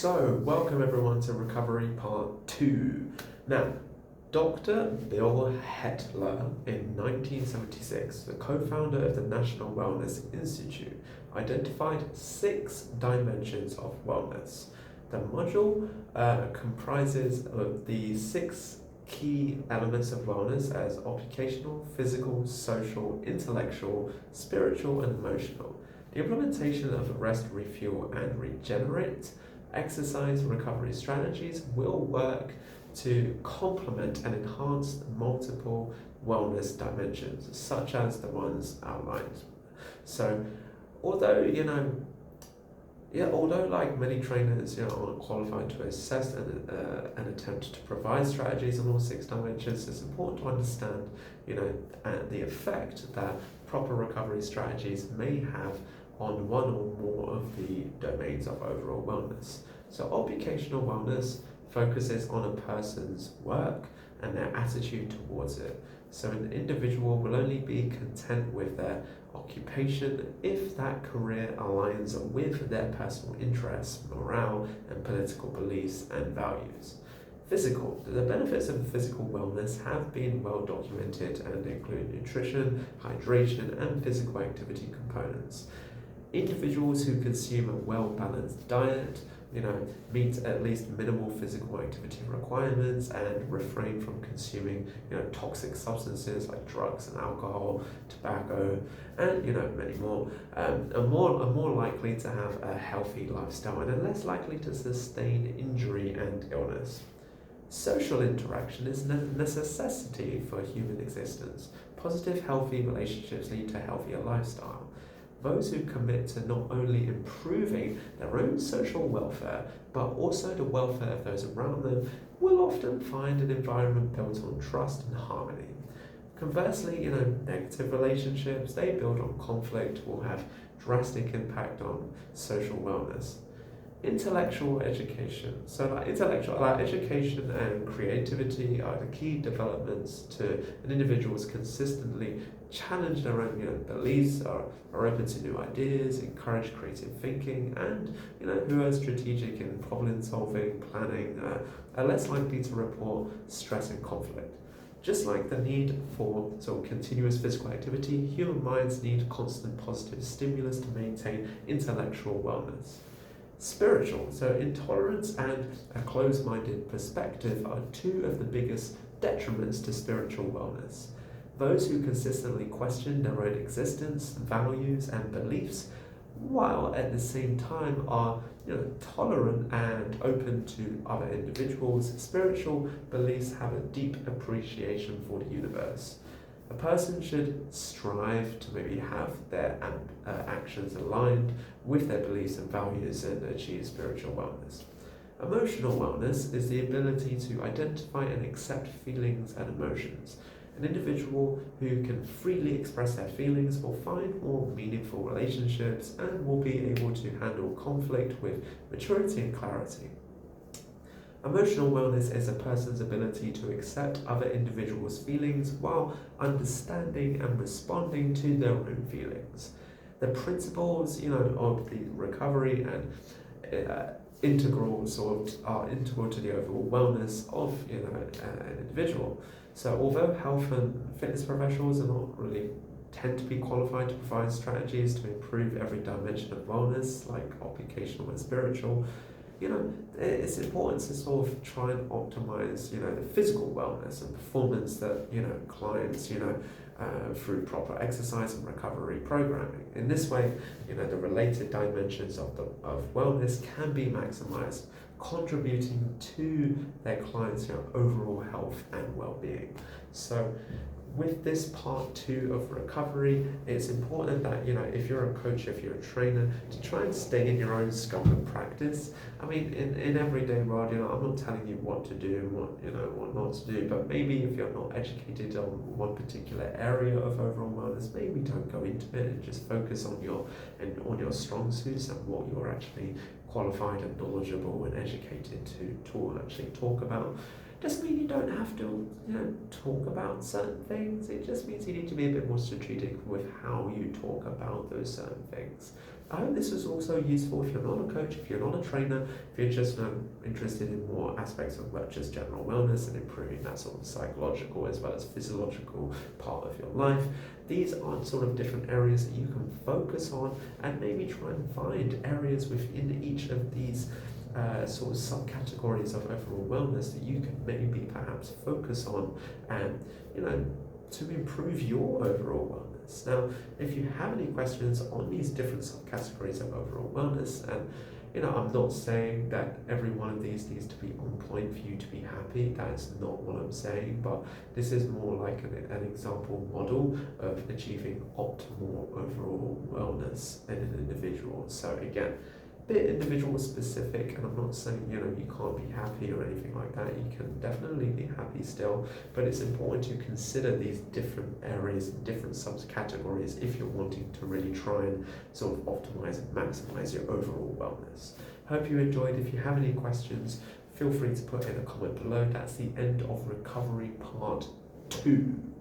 So, welcome everyone to Recovery Part 2. Now, Dr. Bill Hetler in 1976, the co-founder of the National Wellness Institute, identified 6 dimensions of wellness. The module comprises of the 6 key elements of wellness as occupational, physical, social, intellectual, spiritual, and emotional. The implementation of rest, refuel, and regenerate exercise recovery strategies will work to complement and enhance multiple wellness dimensions, such as the ones outlined. So, although like many trainers, aren't qualified to assess and attempt to provide strategies on all 6 dimensions, it's important to understand, the effect that proper recovery strategies may have on one or more of the domains of overall wellness. So occupational wellness focuses on a person's work and their attitude towards it. So an individual will only be content with their occupation if that career aligns with their personal interests, morale, and political beliefs and values. Physical. The benefits of physical wellness have been well documented and include nutrition, hydration, and physical activity components. Individuals who consume a well-balanced diet, meet at least minimal physical activity requirements and refrain from consuming, toxic substances like drugs and alcohol, tobacco, and many more, are more likely to have a healthy lifestyle and are less likely to sustain injury and illness. Social interaction is a necessity for human existence. Positive, healthy relationships lead to a healthier lifestyle. Those who commit to not only improving their own social welfare, but also the welfare of those around them, will often find an environment built on trust and harmony. Conversely, negative relationships, they build on conflict, will have drastic impact on social wellness. Intellectual education. So education and creativity are the key developments to an individual's consistently challenge their own beliefs, are open to new ideas, encourage creative thinking, and who are strategic in problem solving, planning, are less likely to report stress and conflict. Just like the need for continuous physical activity, human minds need constant positive stimulus to maintain intellectual wellness. Spiritual. So intolerance and a closed-minded perspective are 2 of the biggest detriments to spiritual wellness. Those who consistently question their own existence, values, and beliefs, while at the same time are tolerant and open to other individuals, spiritual beliefs have a deep appreciation for the universe. A person should strive to maybe have their actions aligned with their beliefs and values and achieve spiritual wellness. Emotional wellness is the ability to identify and accept feelings and emotions. An individual who can freely express their feelings will find more meaningful relationships and will be able to handle conflict with maturity and clarity. Emotional wellness is a person's ability to accept other individuals' feelings while understanding and responding to their own feelings. The principles, of the recovery and integral to the overall wellness of an individual. So although health and fitness professionals are not really tend to be qualified to provide strategies to improve every dimension of wellness, like occupational and spiritual, it's important to try and optimize, the physical wellness and performance that, clients, through proper exercise and recovery programming. In this way, the related dimensions of wellness can be maximized, contributing to their clients' overall health and well-being. So with this part 2 of recovery, it's important that, if you're a coach, if you're a trainer, to try and stay in your own scope of practice. I mean, in everyday world, I'm not telling you what to do and what not to do, but maybe if you're not educated on one particular area of overall wellness, maybe don't go into it and just focus on your strong suits and what you're actually qualified and knowledgeable and educated to actually talk about. Doesn't mean you don't have to, talk about certain things. It just means you need to be a bit more strategic with how you talk about those certain things. I hope this was also useful if you're not a coach, if you're not a trainer, if you're just interested in more aspects of just general wellness and improving that sort of psychological as well as physiological part of your life. These are sort of different areas that you can focus on and maybe try and find areas within each of these sort of subcategories of overall wellness that you can maybe perhaps focus on and, to improve your overall wellness. Now, if you have any questions on these different subcategories of overall wellness, and I'm not saying that every one of these needs to be on point for you to be happy. That's not what I'm saying, but this is more like an example model of achieving optimal overall wellness in an individual. So again, bit individual specific, and I'm not saying you can't be happy or anything like that. You can definitely be happy still, but it's important to consider these different areas and different subcategories if you're wanting to really try and sort of optimize and maximize your overall wellness. Hope you enjoyed. If you have any questions, feel free to put in a comment below. That's the end of recovery part 2.